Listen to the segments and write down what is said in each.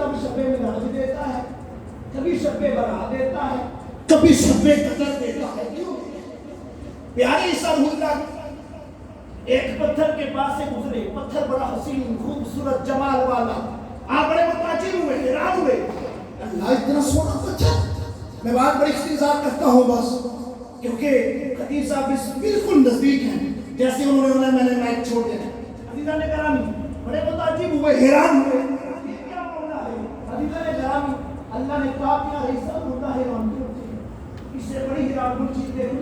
کبھی شب معراج دیتا ہے، کبھی شب برات دیتا ہے، کبھی شب قدر دیتا ہے. کیوں؟ پیارے عیسیٰ روح اللہ ایک پتھر کے پاس سے گزرے، پتھر بڑا حسین خوبصورت جمال والا. آپ بڑے متاثر ہوئے، حیران ہوئے، اللہ اتنا سونا پتھر. میں بات بڑی اختصار کرتا ہوں بس، کیونکہ خطیب صاحب بالکل نزدیک ہیں. جیسے انہوں نے میں نے مائک چھوڑ دیا. عزیزان گرامی بڑے متاثر ہوئے، حیران ہوئے، یہ کیا معاملہ ہے؟ عزیزان گرامی اللہ نے کہا کہ عیسیٰ اللہ حیران کیوں تھے؟ اس سے بڑی حیران کن چیز دیکھیں،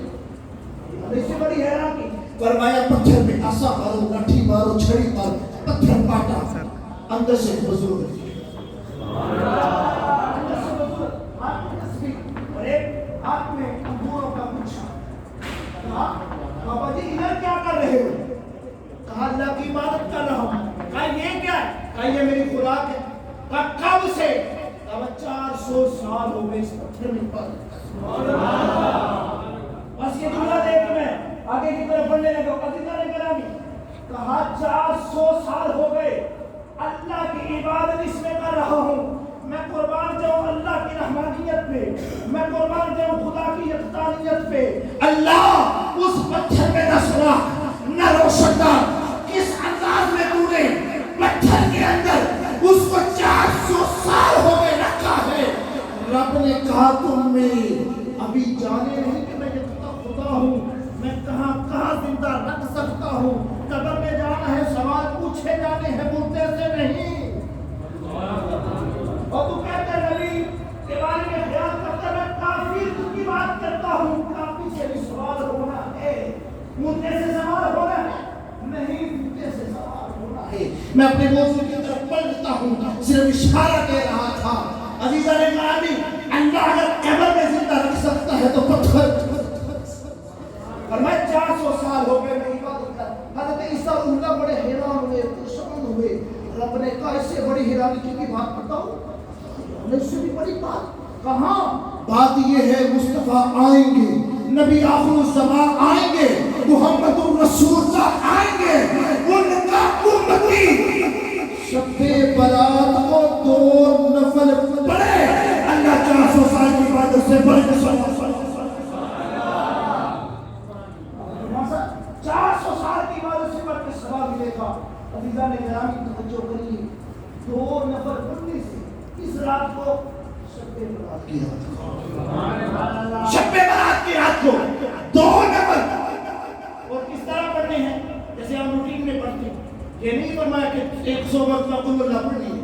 اس سے بڑی حیران کی. فرمایا پتھر میں آسا مارو، لاٹھی مارو، چھڑی مارو، پتھر کاٹا، اندر سے بزرگ اور ایک ہاتھ میں انگوروں کا گچھا. کہا بابا جی ادھر کیا کر رہے ہو؟ کہا اللہ کی عبادت کر رہا ہوں. کہا یہ کیا ہے؟ کہا یہ میری خوراک ہے. کہا کب سے؟ کہا 400 سال ہو گئے اس پتھر میں عبادت. بس یہ جملہ دیکھ میں آگے کی طرف بڑھنے لگا. عزیزان گرامی کہا 400 سال ہو گئے اللہ کی عبادت اس میں کر رہا ہوں. میں قربان جاؤں اللہ کی رحمانیت پہ، میں قربان جاؤں خدا کی یکتانیت پہ. اللہ اس پتھر میں نہ سنا نہ روشندار، کس انداز میں تو نے پتھر کے اندر اس کو 400 سال ہو گئے رکھا ہے. رب نے کہا تم میں ابھی جانے نہیں کہ میں یکتا خدا ہوں، میں کہاں کہاں زندہ رکھ سکتا ہوں. قبر میں جانا ہے، سوال پوچھے جانے ہیں، مردے سے نہیں. اور تو کہتے نبی کے بارے میں خیال کرتا میں کافر کی بات کرتا ہوں. کافر سے بھی سوال ہونا ہے، مردے سے سوال ہونا ہے نہیں، مردے سے سوال ہونا ہے. میں اپنے موضوع کی طرف پلٹتا ہوں، صرف اشارہ دے رہا تھا. عزیزان گرامی اللہ اگر قبر میں زندہ رکھ سکتا ہے تو پتھر. اور میں 400 سال ہو گئے میں عبادت کر. حضرت عیسیٰ اللہ بڑے حیران ہوئے، پریشان ہوئے. رب نے کہا اس سے بڑی حیرانی کی بات بتاؤ. اس سے بھی بڑی بات کہاں؟ بات یہ ہے مصطفیٰ آئیں گے، نبی آخر الزمان آئیں گے، محمد الرسول اللہ آئیں گے. ان کا امتی شب برات کو 2 نفل پڑھے، اللہ 400 سال کی عبادت سے بڑھ کے 400 سال کی عبادت سے بڑھ کے ثواب ملے گا. عزیزان گرامی توجہ کریے، 2 نفر پڑھنے سے اس رات کو شب برات کی رات کو، شب برات کی رات کو 2 نفر. اور کس طرح پڑھنے ہیں؟ جیسے ہم روٹین میں پڑھتے ہیں. یہ نہیں فرمایا کہ 100 مرتبہ قل اللہ پڑھنی ہے.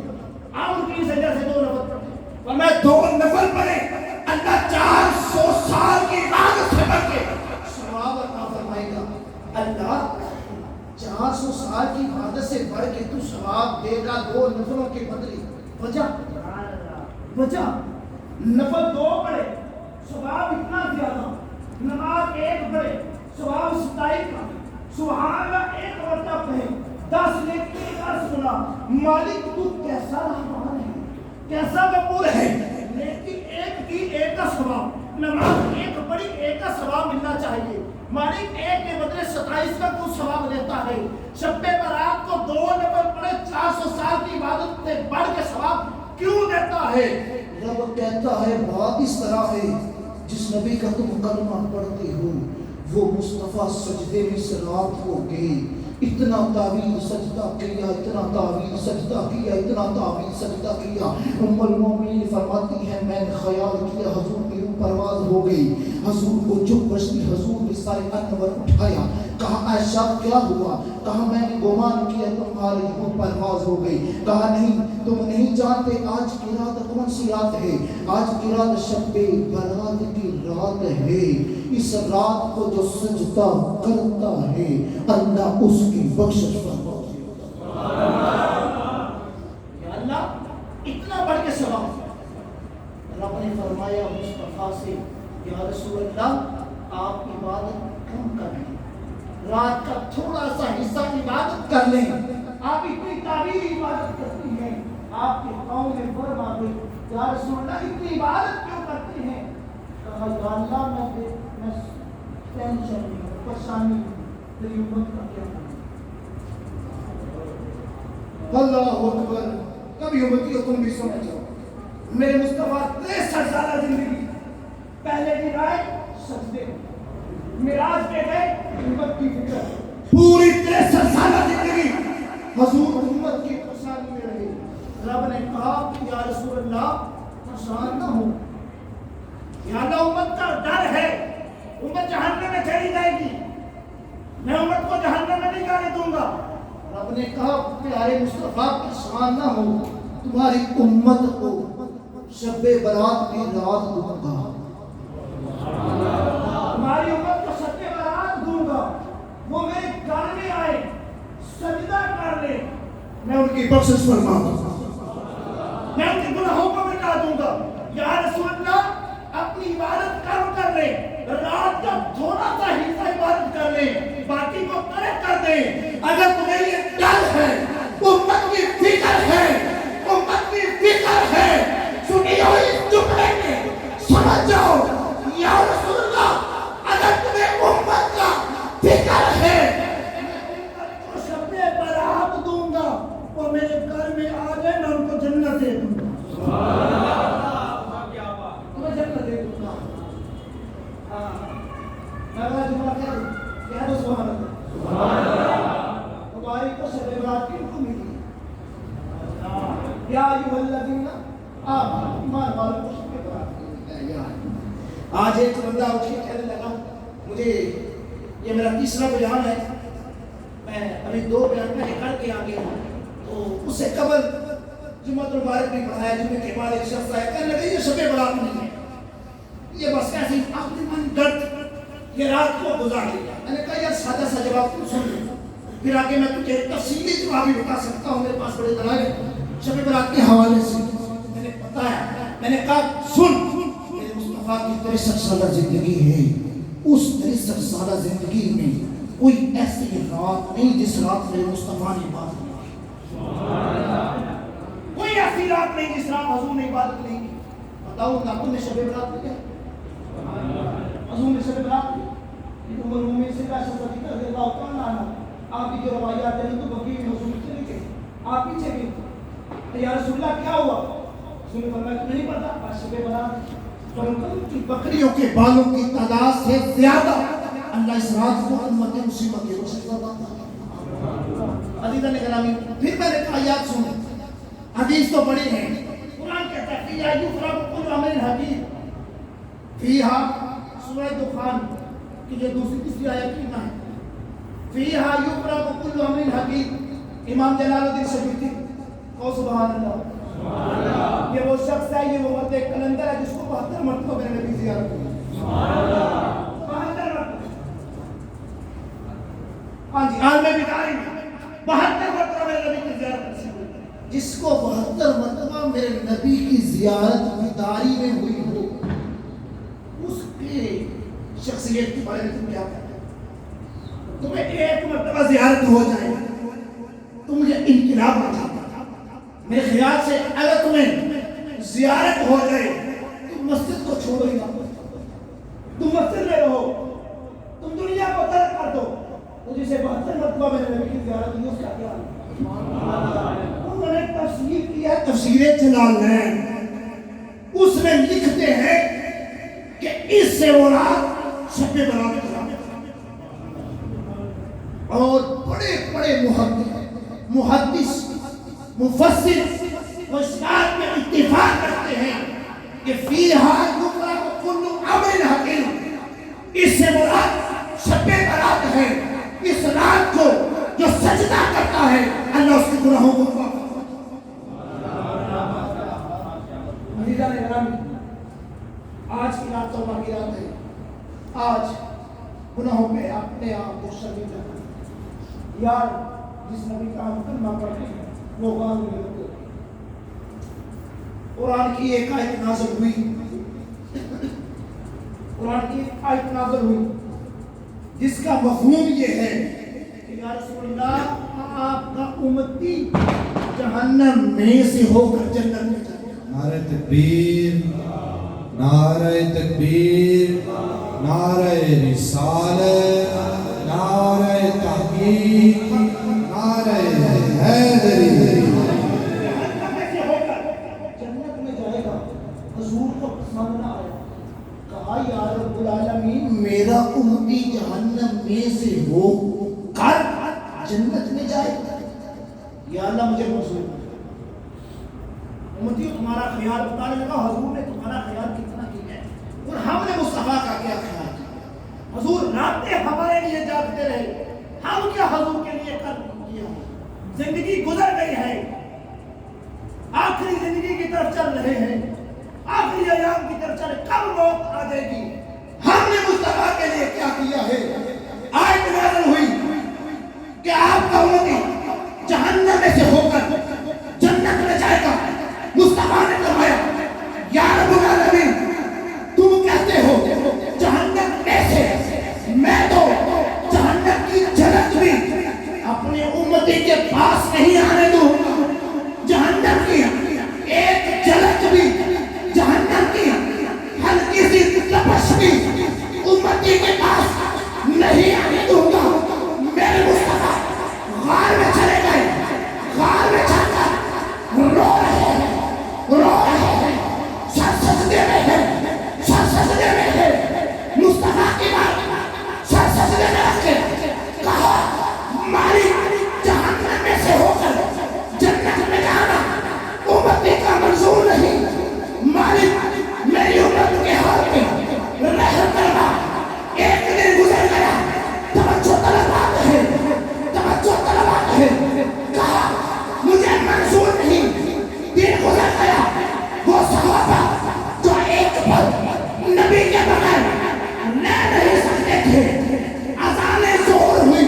عام روٹین سے جیسے 2 نفر پڑھتے ہیں، فرمایا 2 نفر پڑھے، اللہ 400 سال کی عبادت سے بڑھ کے ثواب عطا فرمائے گا. اللہ 400 سال کی عبادت سے بڑھ کے تو ثواب دے گا 2 نفروں کے بدلے. وجہ نفل 2 پڑھے ثواب اتنا زیادہ، نماز 1 پڑھے ثواب 27 کا، سبحان اللہ 1 مرتبہ پڑھے 10 نیکی کا. سنا مالک تو کیسا رحمان ہے، کیسا غفور ہے. نیکی 1 کی 1 کا ثواب، نماز 1 پڑھی 1 کا ثواب ملنا چاہیے. مالک 1 کے بدلے 27 کا تو ثواب دیتا ہے. شب برات کو 2 نفل پڑھے 400 سال کی عبادت سے بڑھ کے ثواب کیوں دیتا ہے؟ رب کہتا ہے بات اس طرح ہے، جس نبی کا تم کلمہ پڑھتے ہو وہ مصطفیٰ سجدے میں سے رات ہو گئے، اتنا طویل سجدہ کیا، اتنا طویل سجدہ کیا، اتنا طویل سجدہ کیا. ام المومنین فرماتی ہیں میں نے خیال کیا حضور کی روح پرواز ہو گئی. حضور کو چپ بچتی، حضور نے سارے انور اٹھایا. کہا عائشہ کیا ہوا؟ کہا میں نے گمان کیا تمہاری روح پرواز ہو گئی. کہا نہیں تم نہیں جانتے آج کی رات کون سی رات ہے؟ آج کی رات شب برات کی رات ہے. اس رات کو جو سجدہ کرتا ہے اللہ اس کی بخشش فرماتا ہے. یا اللہ اتنا بڑھ کے ثواب. رب نے فرمایا مصطفیٰ سے یا رسول اللہ آپ عبادت کم کر لیں، رات کا تھوڑا سا حصہ عبادت کر لیں. آپ اتنی طویل عبادت کرتی ہیں، آپ کے قوم میں فرما گئی یا رسول اللہ اتنی عبادت کیوں کرتے ہیں؟ کہا یا اللہ میں ٹینشن نہیں، پریشانی تیری امت کا کیا کروں. اللہ اکبر. کبھی امتیوں تم بھی سمجھ جاؤ میرے مصطفیٰ 63 سالہ زندگی پہلے دن آئے سجدے معراج پہ گئے امت کی فکر پوری 63 سالہ زندگی حضور امت کی پریشانی میں رہی رب نے کہا کہ یا رسول اللہ پریشان نہ ہو یا اللہ امت کا ڈر ہے امت جہنم میں چلی جائے گی میں امت کو جہنم میں نہیں جانے دوں گا رب نے کہا پیارے مصطفیٰ پریشان نہ ہو تمہاری امت کو شب برات کی رات دوں گا تمہاری امت کو شب برات دوں گا وہ میرے گھر میں آئے سجدہ کر لے میں ان کی بخشش فرما دوں گا میں ان کے گناہوں کو مٹا دوں گا یا رسول اللہ اپنی عبادت کر لے رات کا تھوڑا سا حصہ عبادت کر لے باقی کو ترک کر دے اگر تمہیں یہ ڈر ہے امت کی فکر ہے امت کی فکر ہے سنی ہوئی جملے میں سمجھ جاؤ یا رسول اللہ اگر تمہیں امت کا فکر ہے تو شب برات دوں گا اور میرے گھر میں آ جائے میں ان کو جنت دے دوں گا تمہیں جنت دے دوں گا ہماری کو شب برات کی حکم ملی یا ایھا الذین آمنوا ایمان والوں کو شب برات کی آج ایک بندہ اٹھ کے کہنے لگا مجھے یہ میرا تیسرا بیان ہے میں ابھی 2 بیان پہلے کر کے آ گیا تو اس سے قبل جمعہ المبارک بھی پڑھایا جمعے کے بعد ایک شخص آیا کہنے لگا یہ شب برات نہیں ہے یہ بس ایسی اپنی من گرد یہ رات کو گزار لیا میں نے کہا یار سادہ سا جواب تو سن لے پھر آگے میں تجھے تفصیلی جواب بھی بتا سکتا ہوں میرے پاس بڑے دلائل ہیں شب برات کے حوالے سے میں نے بتایا میں نے کہا سن میرے مصطفیٰ کی 63 سالہ زندگی ہے اس 63 سالہ زندگی میں کوئی ایسی رات نہیں جس رات میرے مصطفیٰ نے عبادت نہیں کوئی ایسی رات نہیں جس رات حضور نے عبادت نہیں کی بتاؤ نہ تم نے شب برات کیا حضور نے شب برات کی عمر مومن سے کا شب ذکر رضی اللہ تعالیٰ عنہ آپ کی جو روایات ہیں تو بقیع میں حضور چلے گئے آپ پیچھے گئے یا رسول اللہ کیا ہوا حضور نے فرمایا تمہیں نہیں پتا آج شب برات کی بکریوں کے بالوں کی تعداد سے زیادہ اللہ اس رات کو امت مسلمہ کی روشنی کرتا عزیزاً گرامی پھر میں نے کہا یاد سنیں حدیث تو بڑی ہے قرآن کہتا ہے فیہا یفرق کل امر حکیم فیہا سورہ دخان کہ یہ تیسری آیت کی نہ ہے فیہا یفرق کل امر حکیم امام جلال الدین سیوطی کو سبحان اللہ یہ وہ شخص ہے یہ وہ مرد کلندر ہے جس کو 72 مرتبہ میرے نبی زیارت کی سبحان اللہ 72 مرتبہ ہاں جی عالم بیداری 72 مرتبہ میرے نبی کی زیارت کی جس کو 72 مرتبہ میرے نبی کی زیارت بیداری میں ہوئی ہو اس کی شخصیت کے بارے میں تم کیا کہتے ہیں تمہیں ایک مرتبہ زیارت ہو جائے تم یہ انقلاب آ جاتا میرے خیال سے اگر تمہیں زیارت ہو جائے تم مسجد کو چھوڑو ہی نہ تم مسجد میں رہو تم دنیا کو ترک کر دو تو جسے 72 مرتبہ میرے نبی کی زیارت ہوئی اس کا کیا انہوں نے تفسیر کیا تفسیر جلالین اس میں لکھتے ہیں کہ اس سے مراد شب برات اور بڑے بڑے محدث مفسر وہ اس بات میں اتفاق کرتے ہیں کہ فیہا یفرق کل امر حکیم اس سے مراد شب برات ہے اس رات کو جو سجدہ کرتا ہے اللہ اس کے گناہوں کو معاف عزیزان گرامی آج کی رات توبہ کی رات ہے آج گناہوں پہ اپنے آپ کو شرمندہ کریں یار جس نبی کا ہم کلمہ پڑھتے ہیں وہ غالب ہوتے قرآن کی ایک آیت نازل ہوئی قرآن کی ایک آیت نازل ہوئی جس کا مفہوم یہ ہے کہ یا رسول اللہ آپ کا امتی جہنم میں سے ہو کر جنت میں جائے نعرہ تکبیر نعرہ تکبیر نعرہ رسالت نعرہ تحقیق نعرہ حیدری جہنم میں سے امتیوں تمہارا خیال بتانے لگا حضور نے تمہارا خیال کتنا کیا ہے اور ہم نے مصطفیٰ کا کیا خیال کیا. حضور راتیں ہمارے لیے جاگتے رہے, ہم کیا حضور کے لیے کر کیا. زندگی گزر گئی ہے, آخری زندگی کی طرف چل رہے ہیں, آخری ایام کی طرف چل, کب موت آ جائے گی. ہم نے مصطفیٰ کے لیے کیا کیا ہے. آیت نازل ہوئی کہ آپ کا امتی جہنم میں سے ہو کر جنت میں جائے گا. مصطفیٰ نے فرمایا یا رب العالمین تم کہتے ہو جہنم میں سے, میں تو جہنم کی جھلک بھی اپنے امتی کے پاس نہیں آنے دوں. جہنم کی ایک جھلک بھی, جہنم کی ہلکی سی تپش بھی امتی کے پاس نہیں آنے دوں گا. میرے مصطفیٰ غار میں چلے گئے, غار میں چل کر رو رہے ہیں, رو رہے ہیں, سر سجدے میں ہے, سر سجدے میں ہے. مصطفیٰ کی بات سر سجدے میں رکھ کے کہا مالک جہنم میں سے ہو کر جنت میں جانا امتی کا منظور نہیں. مالک میری امت کے حال میں رحم کرنا. ایک دن گزر گیا, توجہ طلبات ہے, توجہ طلبات ہے, کہا مجھے منظور نہیں. دن گزر گیا, وہ صحابہ جو ایک پل نبی کے بغیر رہ نہیں سکتے تھے, اذان ظہر ہوئی,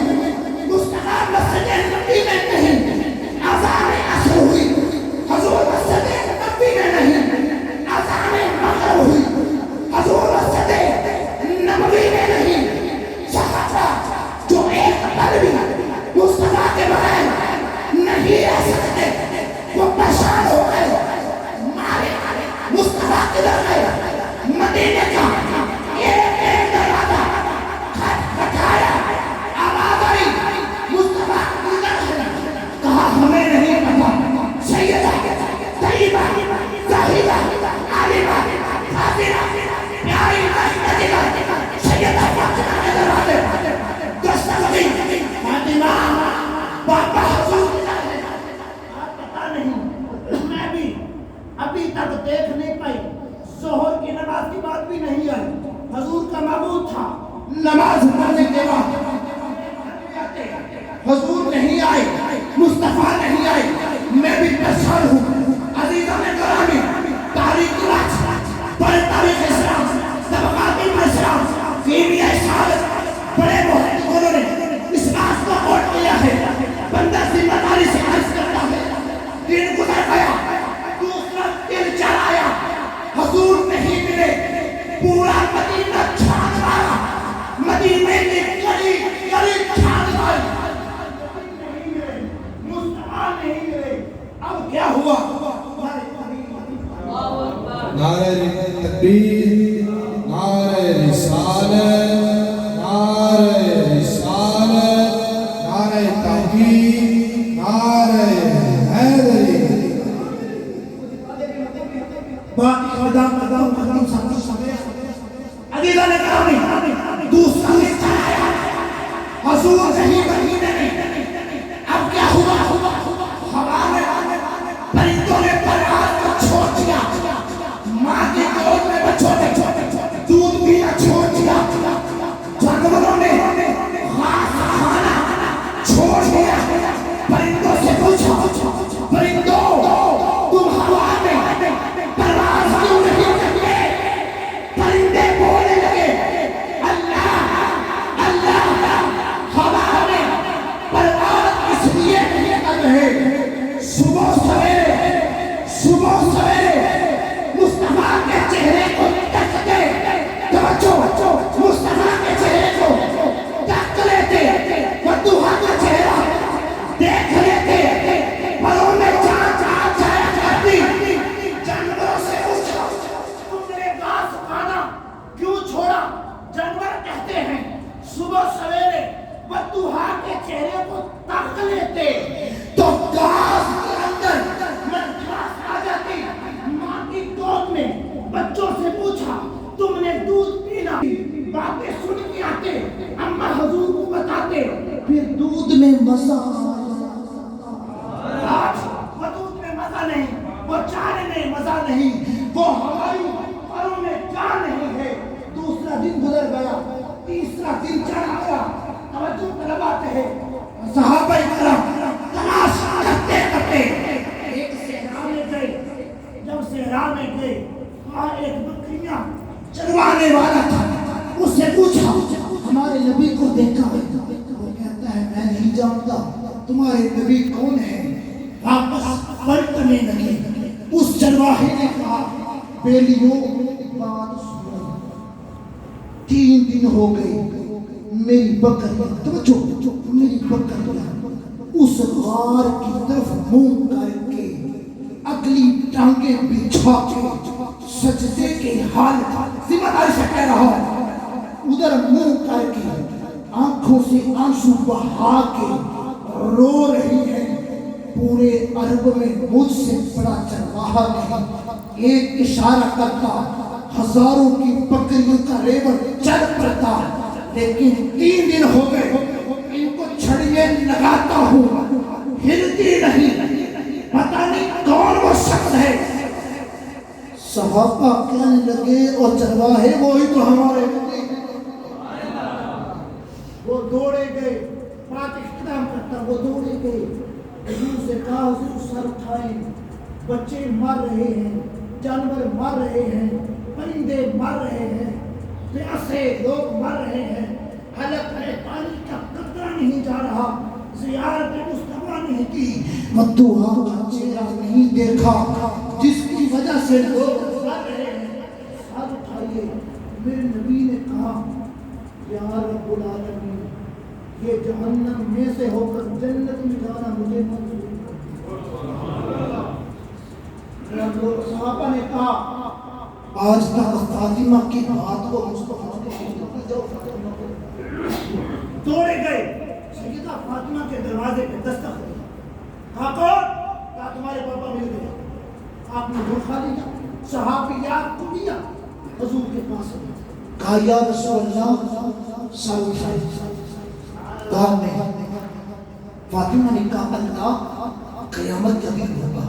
مصطفیٰ مسجد نبی میں نہیں, اذان عصر ہوئی, حضور مسجد نبی میں نہیں, اذان مغرب ہوئی, حضور مسجد نبوی میں نہیں. صحابہ جو ایک پل بھی مصطفیٰ کے بغیر نہیں رہ سکتے, وہ پریشان ہو گئے. مصطفیٰ کدھر گئے, مدینے کا ایک ایک دروازہ کھٹکھٹایا, آواز آئی مصطفیٰ کدھر ہے. کہا ہمیں نہیں پتا. سیدہ طیبہ زاہدہ عالمہ فاضلہ پیاری نجدہ سیدہ فاطمہ کے دروازے دستک دی. فاطمہ پاپا حضور آپ پتا نہیں, میں بھی ابھی تک دیکھ نہیں پائی. ظہر کی نماز کی بات بھی نہیں آئی. حضور کا معبود تھا, نماز پڑھنے کے بعد حضور نہیں آئے, مصطفیٰ نہیں آئے. میں بھی پریشان ہوں. عزیزان گرامی, تاریخ راج, بڑے تاریخ اسلام, طبقات اسلام, کیمیا شہادت, بڑے محققوں نے اس بات کو نوٹ کیا ہے. بندہ ذمہ داری سے عرض کرتا ہے. دن گزر گیا, دوسرا دن چل آیا, حضور نہیں ملے. پورا مدینہ چھان مارا, مدینے کی گلی گلی چھان ماری, نہیں ملے, مصطفیٰ نہیں ملے. اب کیا ہوا؟ نعرہ تکبیر, نعرہ رسالت, نعرہ رسالت, نعرہ تحقیق, نعرہ حیدری. عزیزان گرامی, دوسرا دن چلایا, حضور نہیں مدینے میں. اب کیا ہوا؟ ہوا میں پرندوں نے پرواز کو چھوڑ دیا, ماں کی گود میں بچوں نے دودھ پینا چھوڑ دیا, جانوروں نے گھاس کھانا چھوڑ دیا. پرندوں سے پوچھا, پرندوں تم ہوا میں پرواز کیوں نہیں کرتے؟ پرندے بولنے لگے اللہ اللہ, ہوا میں پرواز اس لیے نہیں کر رہے. صبح سویرے مصطفیٰ کے وہ چاہنے میں مزہ نہیں، وہ ہماری پروں میں جان نہیں ہے۔ دوسرا دن گزر گیا، تیسرا دن چڑھ آیا، توجہ طلبات ہے، صحابہ کرام تلاش کرتے کرتے ایک صحرا میں گئے۔ جب صحرا میں گئے وہاں ایک بکریاں چروانے والا تھا، اس سے پوچھا ہمارے نبی کو دیکھا ہے؟ وہ کہتا ہے میں نہیں جانتا، تمہارے نبی کون ہے؟ واپس پلٹنے لگے۔ اس چرواہے نے کہا بیلیوں بات سنو، 3 دن ہو گئے میری بکریاں، توجہ، میری بکریاں اس غار کی طرف منہ کر کے اگلی ٹانگیں بچھا کے سجدے کے حالت ذمہ داری سے کہہ رہا ہوں، ادھر منہ کر کے آنکھوں سے آنسو بہا کے رو رہی ہے۔ پورے عرب میں مجھ سے بڑا چرواہا نہیں، ایک اشارہ کرتا ہزاروں کی بکریوں کا ریوڑ چل پڑتا، لیکن 3 دن ہو گئے ان کو چھڑیے لگاتا ہوں، ہلتی نہیں، پتہ نہیں کون وہ شخص ہے۔ صحابہ کہنے لگے اور چرواہے وہی تو ہمارے نبی۔ وہ دوڑے گئے، بات اختتام کرتا، وہ دوڑے گئے، حضور سے کہا حضور سر اٹھائیں، بچے مر رہے ہیں، جانور مر رہے ہیں، پرندے مر رہے ہیں، پیاسے لوگ مر رہے ہیں، حلق میں پانی کا قطرہ نہیں جا رہا، زیارت مصطفیٰ نہیں کی، مدعا کا چہرہ نہیں دیکھا جس کی وجہ سے لوگ مر رہے ہیں، سر اٹھائیے۔ میرے نبی نے کہا یا رب العالمین، یہ جہنم میں سے ہو کر جنت میں جانا مجھے منظور ہے۔ صحابہ نے کہا آج تک فاطمہ کی بات کو مصطفیٰ دوڑے گئے، سیدہ فاطمہ کے دروازے پہ دستک ہوئی، کہا کہا تمہارے پاپا مل گئے۔ آپ نے دھوکھا دیا، صحابیات کو دیا، حضور کے پاس کہا یا رسول اللہ سر اٹھائے، کہا نہیں۔ فاطمہ نے کہا اللہ قیامت کا دن ہوگا،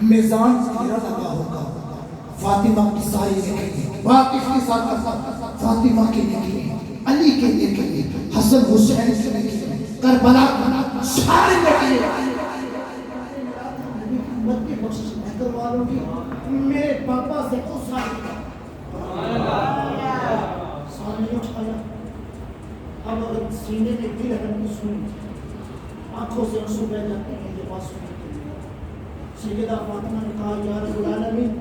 میزان گرا لگا ہوگا، فاطمہ کی ساری نکلی، بات اس کے ساتھ فاطمہ کی نکلی، علی کے نکلی، حسن حسین کے نکلی، کربلا سارے نکلی۔ امت کی بخشش میں کروا لوں گی، میرے پاپا سے کو سارے سامنے اٹھایا۔ اب اگر سینے میں دل ہے تو سنیں، آنکھوں سے آنسو بہ جاتے ہیں یہ بات سننے کے لیے۔ سیدہ فاطمہ نے کہا یا رب العالمین،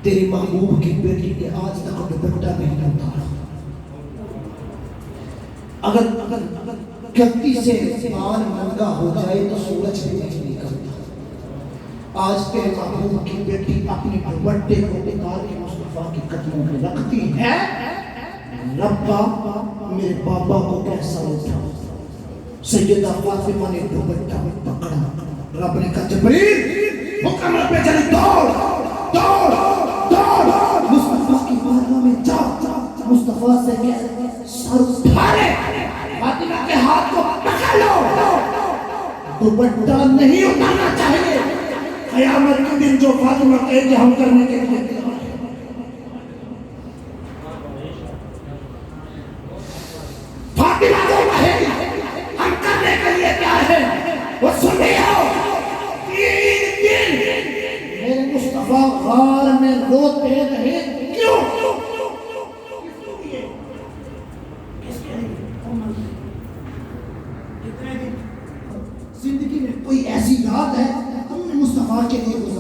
تیری محبوب کی بیٹی نے آج تک دوپٹہ نہیں اتارا، اگر کتی سے بال ننگا ہو جائے تو سورج بھی نہیں نکلتا۔ آج تیرے محبوب کی بیٹی اپنے دوپٹے کو اتار کے مصطفیٰ کے قدموں میں رکھتی ہے، ربا میرے پاپا کو کیسا ہوتا۔ سیدہ فاطمہ نے دوپٹہ پکڑا، رب نے کہا جبریل حکم پہ چلی، دوڑ دوڑ دوڑ مصطفیٰ کی بارگاہ میں جا، مصطفیٰ سے کہہ سر اٹھا لے، فاطمہ کے ہاتھ کو پکڑ لو، دوپٹہ نہیں اتارنا چاہیے۔ قیامت کے دن جو فاطمہ کہے کہ ہم کرنے کے لیے فاطمہ کو کہے ہم کرنے کے لیے تیار ہیں، وہ سنی ہو 3 دن میرے مصطفیٰ غار میں روتے رہے، کیوں؟ کس کے لیے؟ کتنے دن؟ زندگی میں کوئی ایسی یاد ہے تم نے مصطفیٰ کے لیے گزاری؟